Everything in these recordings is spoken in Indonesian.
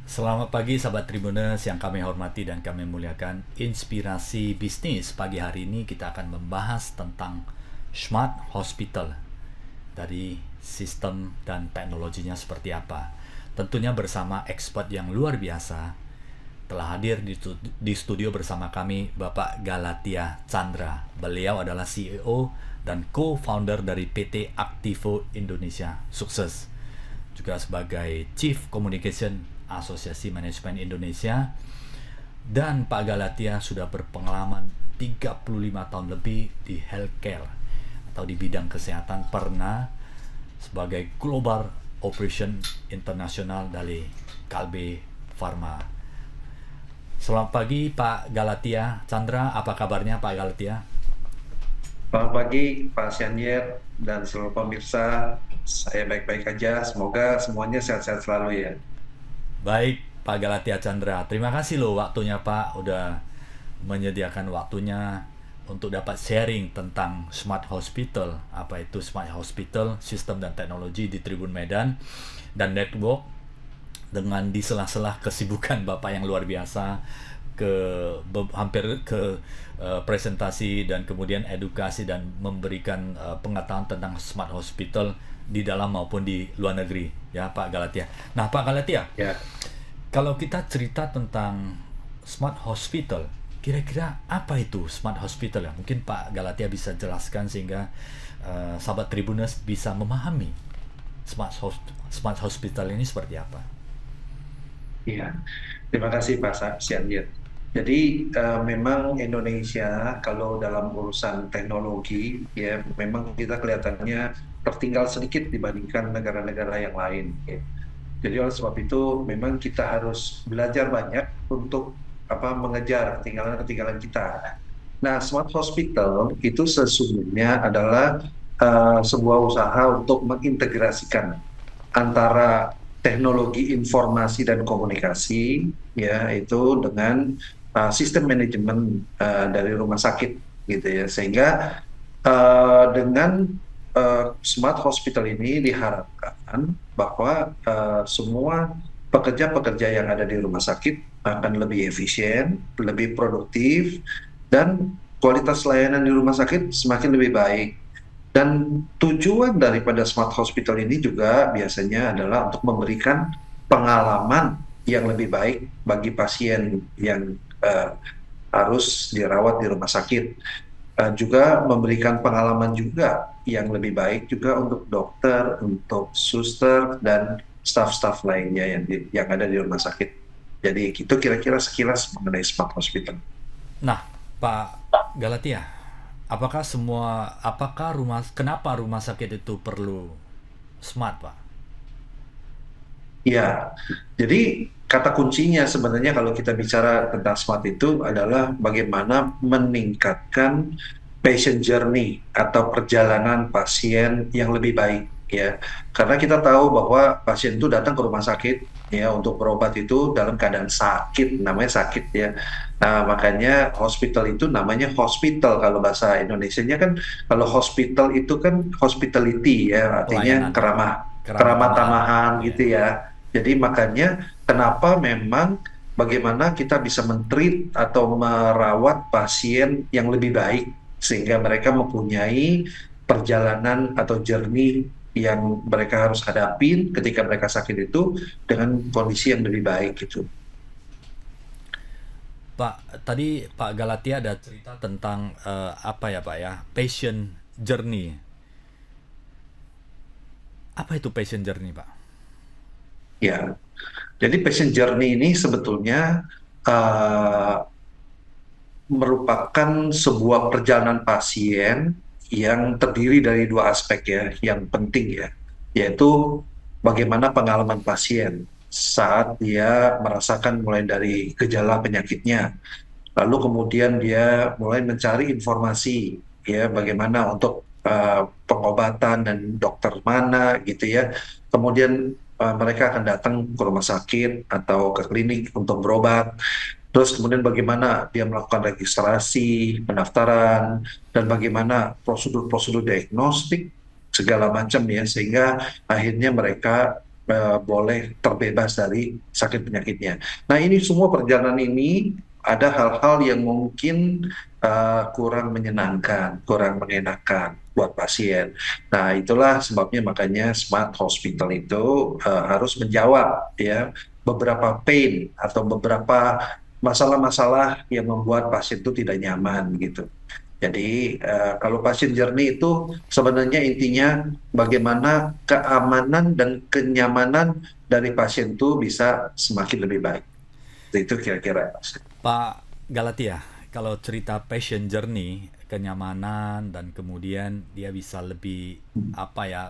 Selamat pagi sahabat Tribuners yang kami hormati dan kami muliakan. Inspirasi bisnis pagi hari ini kita akan membahas tentang Smart Hospital, dari sistem dan teknologinya seperti apa. Tentunya bersama expert yang luar biasa. Telah hadir di studio bersama kami Bapak Galatia Chandra. Beliau adalah CEO dan co-founder dari PT Aktivo Indonesia Sukses, juga sebagai Chief Communication Asosiasi Manajemen Indonesia. Dan Pak Galatia sudah berpengalaman 35 tahun lebih di healthcare atau di bidang kesehatan, pernah sebagai Global Operation Internasional dari Kalbe Pharma. Selamat pagi Pak Galatia Chandra, apa kabarnya Pak Galatia? Selamat pagi Pak Sianyer dan seluruh pemirsa. Saya baik-baik aja. Semoga semuanya sehat-sehat selalu ya. Baik Pak Galatia Chandra, terima kasih loh waktunya Pak, udah menyediakan waktunya untuk dapat sharing tentang Smart Hospital. Apa itu Smart Hospital, sistem dan teknologi di Tribun Medan dan network, dengan di sela-sela kesibukan Bapak yang luar biasa, ke hampir ke presentasi dan kemudian edukasi dan memberikan pengetahuan tentang Smart Hospital di dalam maupun di luar negeri ya Pak Galatia. Nah Pak Galatia, Ya, kalau kita cerita tentang Smart Hospital, kira-kira apa itu Smart Hospital ya? Mungkin Pak Galatia bisa jelaskan sehingga sahabat Tribuners bisa memahami Smart Hospital ini seperti apa. iya. Terima kasih Pak Sianyer. Jadi memang Indonesia kalau dalam urusan teknologi ya memang kita kelihatannya tertinggal sedikit dibandingkan negara-negara yang lain. Ya. Jadi oleh sebab itu memang kita harus belajar banyak untuk mengejar ketinggalan-ketinggalan kita. Nah, Smart Hospital itu sesungguhnya adalah sebuah usaha untuk mengintegrasikan antara teknologi informasi dan komunikasi, ya itu dengan sistem manajemen dari rumah sakit, gitu ya. Sehingga dengan Smart Hospital ini diharapkan bahwa semua pekerja-pekerja yang ada di rumah sakit akan lebih efisien, lebih produktif, dan kualitas layanan di rumah sakit semakin lebih baik. Dan tujuan daripada Smart Hospital ini juga biasanya adalah untuk memberikan pengalaman yang lebih baik bagi pasien yang harus dirawat di rumah sakit. Juga memberikan pengalaman juga yang lebih baik juga untuk dokter, untuk suster, dan staf-staf lainnya yang ada di rumah sakit. Jadi itu kira-kira sekilas mengenai Smart Hospital. Nah, Pak Galatia, kenapa rumah sakit itu perlu smart, Pak? Ya, jadi kata kuncinya sebenarnya kalau kita bicara tentang smart itu adalah bagaimana meningkatkan patient journey atau perjalanan pasien yang lebih baik ya. Karena kita tahu bahwa pasien itu datang ke rumah sakit ya untuk berobat itu dalam keadaan sakit, namanya sakit ya. Nah, makanya hospital itu namanya hospital kalau bahasa Indonesianya kan, kalau hospital itu kan hospitality ya, artinya Pelayanan, keramah keramah tamahan. tamahan Ya. gitu ya. Jadi makanya kenapa memang bagaimana kita bisa men-treat atau merawat pasien yang lebih baik sehingga mereka mempunyai perjalanan atau journey yang mereka harus hadapin ketika mereka sakit itu dengan kondisi yang lebih baik gitu. Pak, tadi Pak Galatia ada cerita tentang apa ya Pak ya, patient journey. Apa itu patient journey, Pak? Ya, jadi patient journey ini sebetulnya uh, merupakan sebuah perjalanan pasien yang terdiri dari dua aspek ya, yang penting ya, yaitu bagaimana pengalaman pasien saat dia merasakan mulai dari gejala penyakitnya, lalu kemudian dia mulai mencari informasi ya bagaimana untuk pengobatan dan dokter mana gitu ya, kemudian mereka akan datang ke rumah sakit atau ke klinik untuk berobat. Terus kemudian bagaimana dia melakukan registrasi, pendaftaran, dan bagaimana prosedur-prosedur diagnostik, segala macam ya, sehingga akhirnya mereka boleh terbebas dari sakit penyakitnya. Nah, ini semua perjalanan ini ada hal-hal yang mungkin kurang menyenangkan, kurang mengenakan buat pasien. Nah, itulah sebabnya makanya Smart Hospital itu harus menjawab ya beberapa pain atau beberapa masalah-masalah yang membuat pasien itu tidak nyaman gitu. Jadi kalau pasien journey itu sebenarnya intinya bagaimana keamanan dan kenyamanan dari pasien itu bisa semakin lebih baik. Itu kira-kira. Pak Galatia, kalau cerita passion journey, kenyamanan dan kemudian dia bisa lebih apa ya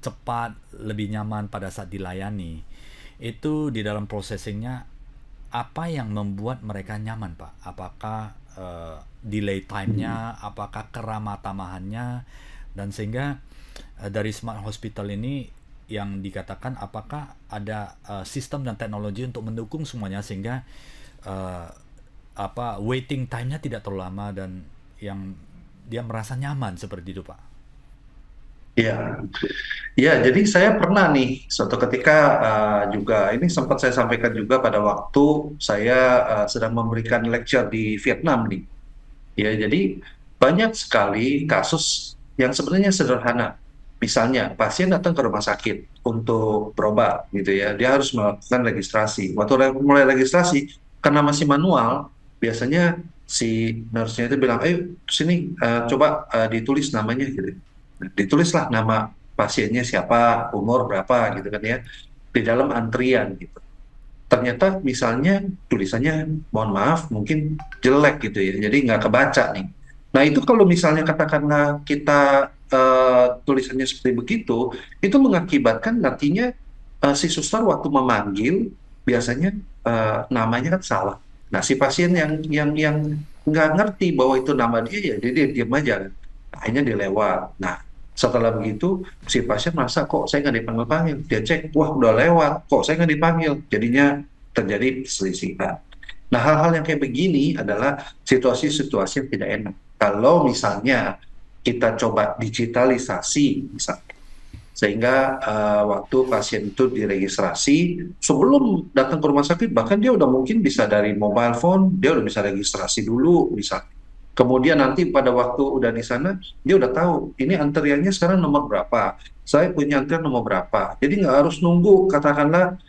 cepat, lebih nyaman pada saat dilayani. Itu di dalam processingnya apa yang membuat mereka nyaman, Pak? Apakah delay time-nya, apakah keramah tamahannya, dan sehingga dari Smart Hospital ini yang dikatakan apakah ada sistem dan teknologi untuk mendukung semuanya sehingga uh, waiting time-nya tidak terlalu lama dan yang dia merasa nyaman seperti itu, Pak. Ya, ya. Jadi saya pernah nih suatu ketika juga ini sempat saya sampaikan juga pada waktu saya sedang memberikan lecture di Vietnam nih. Ya, jadi banyak sekali kasus yang sebenarnya sederhana. Misalnya, pasien datang ke rumah sakit untuk berobat, gitu ya. Dia harus melakukan registrasi. Waktu mulai registrasi, karena masih manual, biasanya si nurse-nya itu bilang, ayo sini coba ditulis namanya, gitu. Nah, ditulislah nama pasiennya siapa, umur berapa, gitu kan ya, di dalam antrian, gitu. Ternyata misalnya tulisannya mohon maaf mungkin jelek gitu ya, jadi nggak kebaca nih. Nah itu kalau misalnya katakanlah kita tulisannya seperti begitu, itu mengakibatkan nantinya si suster waktu memanggil biasanya namanya kan salah. Nah si pasien yang nggak ngerti bahwa itu nama dia ya, jadi dia diam aja, akhirnya dilewat. Nah setelah begitu, si pasien merasa kok saya nggak dipanggil-panggil. Dia cek, wah udah lewat, kok saya nggak dipanggil. Jadinya terjadi perselisihan. Nah hal-hal yang kayak begini adalah situasi-situasi yang tidak enak. Kalau misalnya kita coba digitalisasi, misalnya, sehingga waktu pasien itu diregistrasi, sebelum datang ke rumah sakit, bahkan dia udah mungkin bisa dari mobile phone, dia udah bisa registrasi dulu, misalnya. Kemudian nanti pada waktu udah di sana, dia udah tahu ini antriannya sekarang nomor berapa. Saya punya antrian nomor berapa. Jadi nggak harus nunggu katakanlah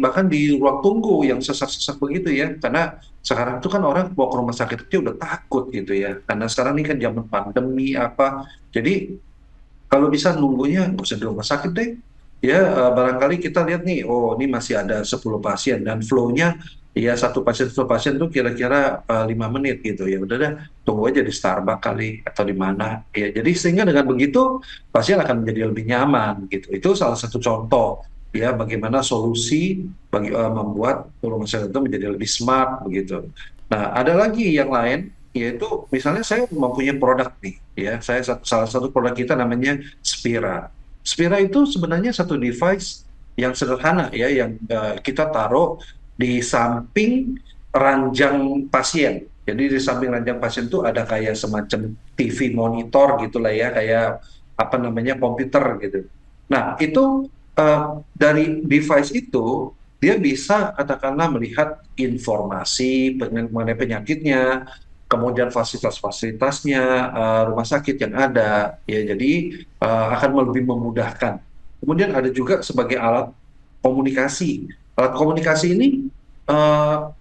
bahkan di ruang tunggu yang sesak-sesak begitu ya. Karena sekarang itu kan orang mau ke rumah sakit itu udah takut gitu ya. Karena sekarang ini kan zaman pandemi apa. Jadi kalau bisa nunggunya nggak usah di rumah sakit deh. Ya, barangkali kita lihat nih, oh ini masih ada 10 pasien dan flow-nya ya satu pasien tuh kira-kira 5 menit gitu ya. Udah deh, tunggu aja di Starbucks kali atau di mana. Ya, jadi sehingga dengan begitu pasien akan menjadi lebih nyaman gitu. Itu salah satu contoh ya bagaimana solusi bagi membuat rumah sakit itu menjadi lebih smart begitu. Nah, ada lagi yang lain yaitu misalnya saya mempunyai produk nih ya salah satu produk kita namanya Spira. Spira itu sebenarnya satu device yang sederhana ya yang kita taruh di samping ranjang pasien. Jadi di samping ranjang pasien itu ada kayak semacam TV monitor gitulah ya kayak apa namanya komputer gitu. Nah itu dari device itu dia bisa katakanlah melihat informasi mengenai penyakitnya, kemudian fasilitas-fasilitasnya rumah sakit yang ada ya jadi akan lebih memudahkan. Kemudian ada juga sebagai alat komunikasi. Alat komunikasi ini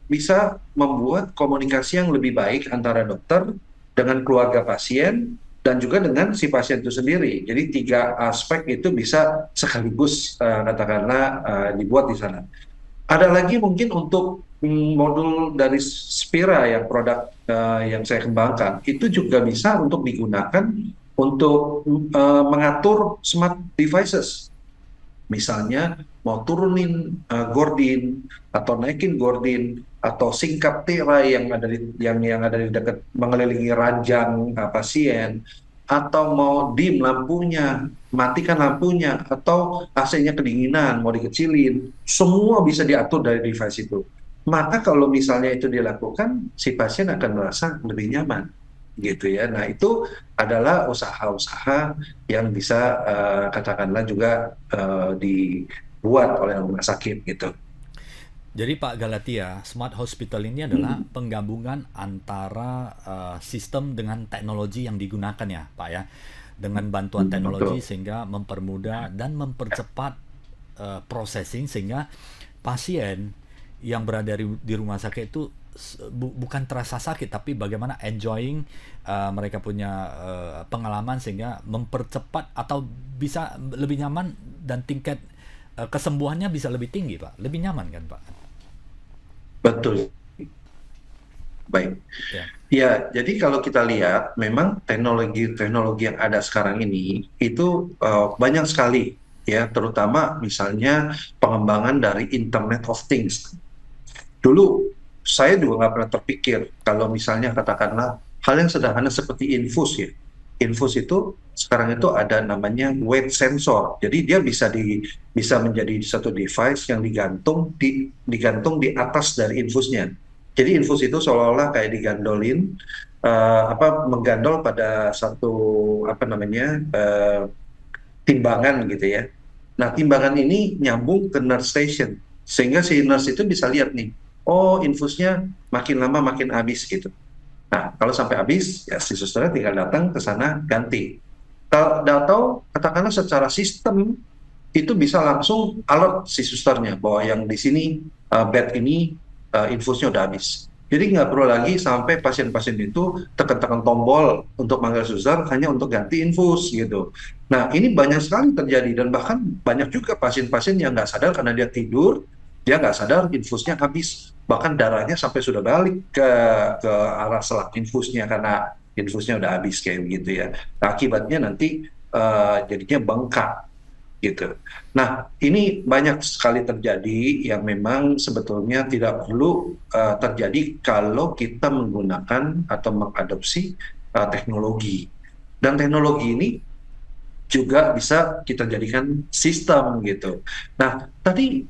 bisa membuat komunikasi yang lebih baik antara dokter dengan keluarga pasien dan juga dengan si pasien itu sendiri. Jadi tiga aspek itu bisa sekaligus katakanlah dibuat di sana. Ada lagi mungkin untuk modul dari Spira yang produk yang saya kembangkan itu juga bisa untuk digunakan untuk mengatur smart devices. Misalnya mau turunin gordin atau naikin gordin atau singkap tirai yang ada di dekat mengelilingi ranjang pasien atau mau dim lampunya, matikan lampunya atau AC-nya kedinginan mau dikecilin, semua bisa diatur dari device itu. Maka kalau misalnya itu dilakukan, si pasien akan merasa lebih nyaman gitu ya. Nah, itu adalah usaha-usaha yang bisa katakanlah juga dibuat oleh rumah sakit gitu. Jadi Pak Galatia, Smart Hospital ini adalah penggabungan antara sistem dengan teknologi yang digunakan ya Pak ya. Dengan bantuan teknologi Betul. sehingga mempermudah dan mempercepat processing sehingga pasien yang berada di rumah sakit itu bukan terasa sakit tapi bagaimana enjoying mereka punya pengalaman sehingga mempercepat atau bisa lebih nyaman dan tingkat kesembuhannya bisa lebih tinggi Pak. Lebih nyaman kan Pak? Betul. Baik. Ya. Ya, jadi kalau kita lihat, memang teknologi-teknologi yang ada sekarang ini itu banyak sekali, ya, terutama misalnya pengembangan dari Internet of Things. Dulu saya juga nggak pernah terpikir kalau misalnya katakanlah hal yang sederhana seperti infus ya. Infus itu sekarang itu ada namanya weight sensor. Jadi dia bisa menjadi satu device yang digantung di atas dari infusnya. Jadi infus itu seolah-olah kayak digandolin menggandol pada satu apa namanya timbangan gitu ya. Nah, timbangan ini nyambung ke nurse station sehingga si nurse itu bisa lihat nih, oh infusnya makin lama makin habis gitu. Nah, kalau sampai habis, ya si susternya tinggal datang ke sana ganti. Atau katakanlah secara sistem itu bisa langsung alert si susternya bahwa yang di sini bed ini infusnya udah habis. Jadi nggak perlu lagi sampai pasien-pasien itu tekan-tekan tombol untuk manggil suster hanya untuk ganti infus gitu. Nah ini banyak sekali terjadi dan bahkan banyak juga pasien-pasien yang nggak sadar karena dia tidur, dia nggak sadar infusnya habis. Bahkan darahnya sampai sudah balik ke arah selang infusnya karena infusnya udah habis kayak begitu ya. Nah, akibatnya nanti jadinya bengkak gitu. Nah, ini banyak sekali terjadi yang memang sebetulnya tidak perlu terjadi kalau kita menggunakan atau mengadopsi teknologi. Dan teknologi ini juga bisa kita jadikan sistem gitu. Nah, tadi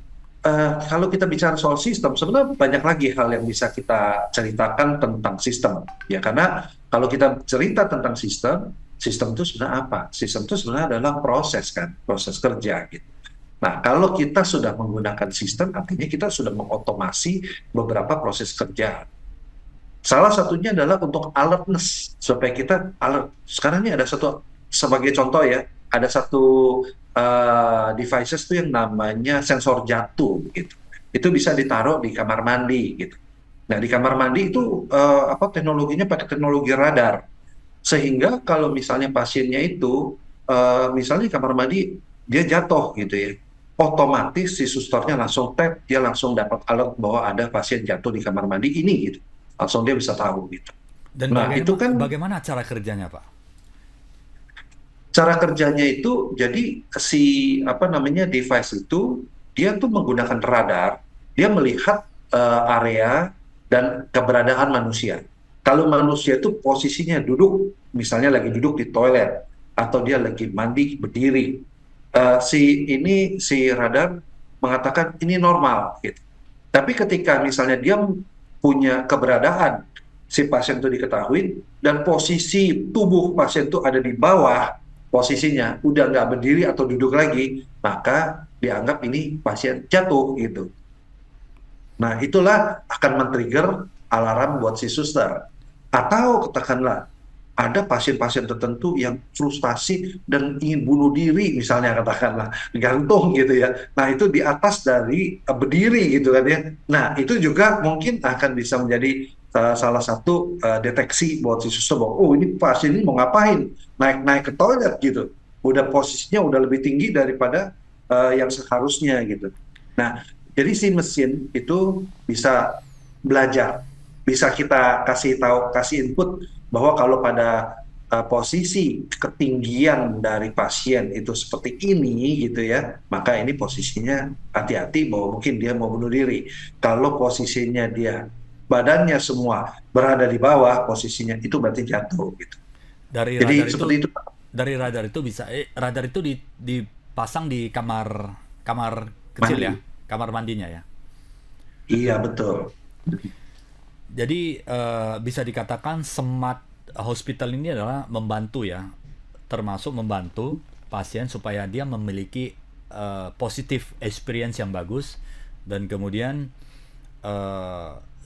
kalau kita bicara soal sistem, sebenarnya banyak lagi hal yang bisa kita ceritakan tentang sistem. Ya, karena kalau kita cerita tentang sistem, sistem itu sebenarnya apa? Sistem itu sebenarnya adalah proses kan, proses kerja gitu. Nah, kalau kita sudah menggunakan sistem, artinya kita sudah mengotomasi beberapa proses kerja. Salah satunya adalah untuk alertness, supaya kita alert. Sekarang ini ada satu, sebagai contoh ya, ada satu devices tuh yang namanya sensor jatuh gitu. Itu bisa ditaruh di kamar mandi gitu. Nah, di kamar mandi itu teknologinya pakai teknologi radar. Sehingga kalau misalnya pasiennya itu misalnya di kamar mandi dia jatuh gitu ya. Otomatis si susternya langsung tap, dia langsung dapat alert bahwa ada pasien jatuh di kamar mandi ini gitu. Langsung dia bisa tahu gitu. Dan Nah, itu kan bagaimana cara kerjanya, Pak? cara kerjanya itu jadi si apa namanya device itu dia tuh menggunakan radar, dia melihat area dan keberadaan manusia. Kalau manusia itu posisinya duduk, misalnya lagi duduk di toilet atau dia lagi mandi berdiri, si radar mengatakan ini normal gitu. Tapi ketika misalnya dia punya keberadaan si pasien itu diketahui dan posisi tubuh pasien itu ada di bawah posisinya, udah nggak berdiri atau duduk lagi, maka dianggap ini pasien jatuh gitu. Nah, itulah akan men-trigger alarm buat si suster. Atau katakanlah ada pasien-pasien tertentu yang frustasi dan ingin bunuh diri, misalnya katakanlah gantung gitu ya. Nah, itu di atas dari berdiri gitu kan ya. Nah, itu juga mungkin akan bisa menjadi salah satu deteksi buat si suster bahwa oh ini pasien ini mau ngapain, naik-naik ke toilet gitu. Udah posisinya udah lebih tinggi daripada yang seharusnya gitu. Nah, jadi si mesin itu bisa belajar, bisa kita kasih tahu, kasih input bahwa kalau pada posisi ketinggian dari pasien itu seperti ini gitu ya, maka ini posisinya hati-hati bahwa mungkin dia mau bunuh diri. Kalau posisinya dia badannya semua berada di bawah posisinya itu berarti jatuh gitu. Dari Jadi radar itu seperti itu. dari radar itu bisa radar itu dipasang di kamar kamar kecil ya, Mandi. kamar mandinya ya. Iya betul. Jadi bisa dikatakan smart hospital ini adalah membantu ya, termasuk membantu pasien supaya dia memiliki positive experience yang bagus, dan kemudian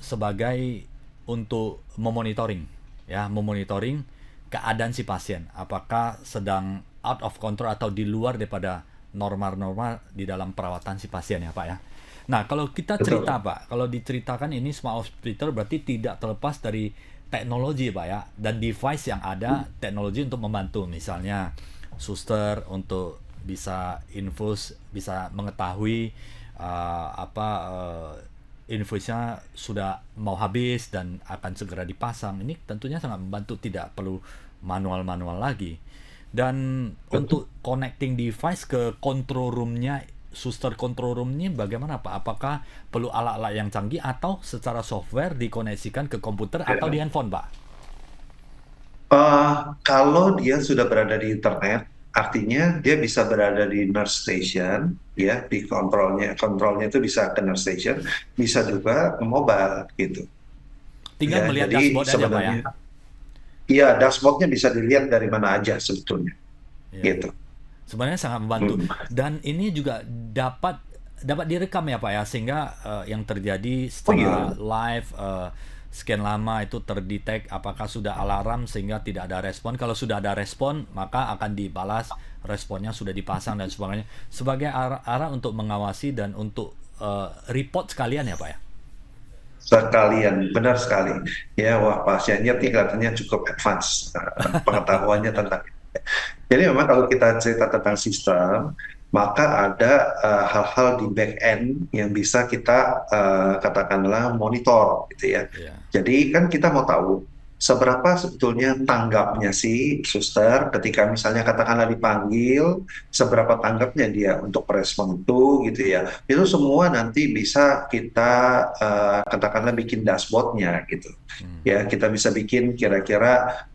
sebagai untuk memonitoring ya, memonitoring keadaan si pasien, apakah sedang out of control atau di luar daripada normal-normal di dalam perawatan si pasien ya Pak ya. Nah, kalau kita Betul. cerita Pak, kalau diceritakan ini smart hospital berarti tidak terlepas dari teknologi Pak ya, dan device yang ada, teknologi untuk membantu, misalnya suster untuk bisa infus, bisa mengetahui infusnya sudah mau habis dan akan segera dipasang. Ini tentunya sangat membantu, tidak perlu manual-manual lagi. Dan Betul. untuk connecting device ke control room-nya, suster control room-nya bagaimana Pak? Apakah perlu alat-alat yang canggih atau secara software dikoneksikan ke komputer atau di Ya. handphone Pak? Kalau dia sudah berada di internet, artinya dia bisa berada di nurse station, ya, di kontrolnya itu bisa ke nurse station, bisa juga mobile gitu, Tinggal ya. melihat Jadi dashboard aja Pak ya? sebenarnya, iya, dashboardnya bisa dilihat dari mana aja sebetulnya, Iya. gitu. Sebenarnya sangat membantu, Hmm. dan ini juga dapat dapat direkam ya Pak ya, sehingga yang terjadi Oh secara iya, live, sekian lama itu terdetek apakah sudah alarm sehingga tidak ada respon. Kalau sudah ada respon maka akan dibalas, responnya sudah dipasang dan sebagainya, sebagai arah untuk mengawasi dan untuk report sekalian ya Pak ya. sekalian, benar sekali. Ya, wah, pasiennya kelihatannya cukup advance pengetahuannya tentang. Jadi memang kalau kita cerita tentang sistem, maka ada hal-hal di back end yang bisa kita katakanlah monitor gitu ya. Iya. Jadi kan kita mau tahu seberapa sebetulnya tanggapnya si suster ketika misalnya katakanlah dipanggil, seberapa tanggapnya dia untuk respon itu gitu ya. Itu semua nanti bisa kita katakanlah bikin dashboardnya gitu. Hmm. Ya, kita bisa bikin kira-kira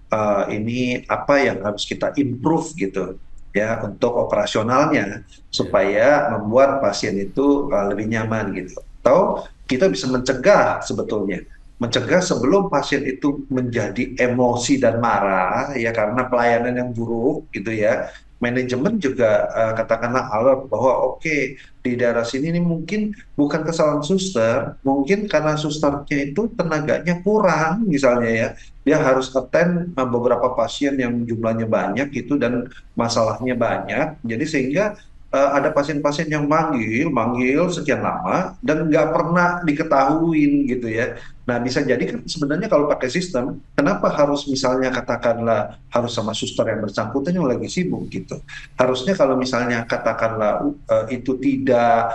ini apa yang harus kita improve gitu ya untuk operasionalnya Iya. supaya membuat pasien itu lebih nyaman gitu. Atau kita bisa mencegah sebetulnya, mencegah sebelum pasien itu menjadi emosi dan marah ya karena pelayanan yang buruk gitu ya. Manajemen juga katakanlah alert bahwa oke, di daerah sini ini mungkin bukan kesalahan suster, mungkin karena susternya itu tenaganya kurang misalnya ya, dia harus attend beberapa pasien yang jumlahnya banyak gitu dan masalahnya banyak. Jadi sehingga ada pasien-pasien yang manggil sekian lama dan nggak pernah diketahuin gitu ya. Nah, bisa jadi kan sebenarnya kalau pakai sistem, kenapa harus misalnya katakanlah harus sama suster yang bersangkutan yang lagi sibuk gitu. Harusnya kalau misalnya katakanlah itu tidak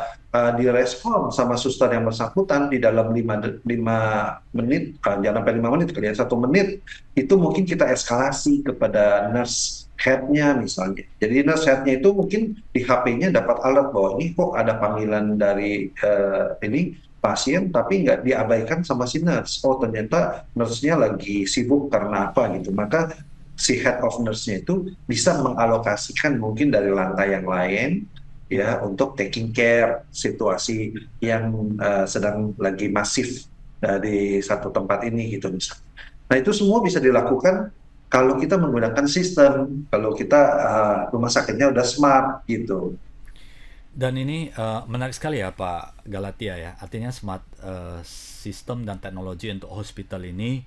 direspon sama suster yang bersangkutan di dalam 5 menit, jangan sampai 5 menit, kalian 1 menit, itu mungkin kita eskalasi kepada nurse head-nya misalnya. Jadi nurse head-nya itu mungkin di HP-nya dapat alert bahwa ini kok ada panggilan dari ini pasien tapi nggak diabaikan sama si nurse. Oh ternyata nurse-nya lagi sibuk karena apa gitu. Maka si head of nurse-nya itu bisa mengalokasikan mungkin dari lantai yang lain ya untuk taking care situasi yang sedang lagi masif di satu tempat ini gitu misalnya. Nah itu semua bisa dilakukan kalau kita menggunakan sistem, kalau kita rumah sakitnya udah smart gitu. Dan ini menarik sekali ya Pak Galatia ya. Artinya smart sistem dan teknologi untuk hospital ini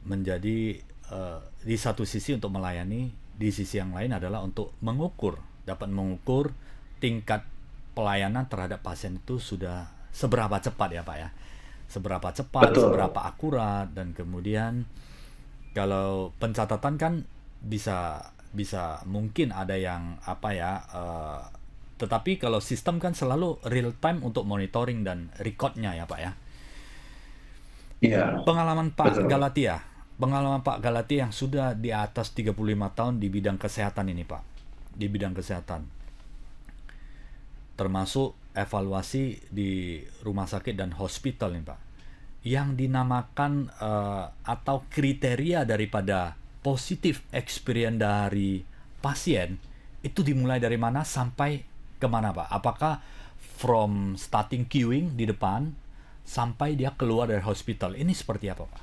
menjadi di satu sisi untuk melayani, di sisi yang lain adalah untuk mengukur, dapat mengukur tingkat pelayanan terhadap pasien itu sudah seberapa cepat ya Pak ya. Seberapa cepat, Betul. seberapa akurat, dan kemudian kalau pencatatan kan bisa bisa mungkin ada yang apa ya, tetapi kalau sistem kan selalu real time untuk monitoring dan recordnya ya Pak ya. Iya, Pengalaman Pak betul. Galatia, pengalaman Pak Galatia yang sudah di atas 35 tahun di bidang kesehatan ini Pak, di bidang kesehatan, termasuk evaluasi di rumah sakit dan hospital nih Pak, yang dinamakan atau kriteria daripada positive experience dari pasien itu dimulai dari mana sampai kemana Pak? Apakah from starting queuing di depan sampai dia keluar dari hospital, ini seperti apa Pak?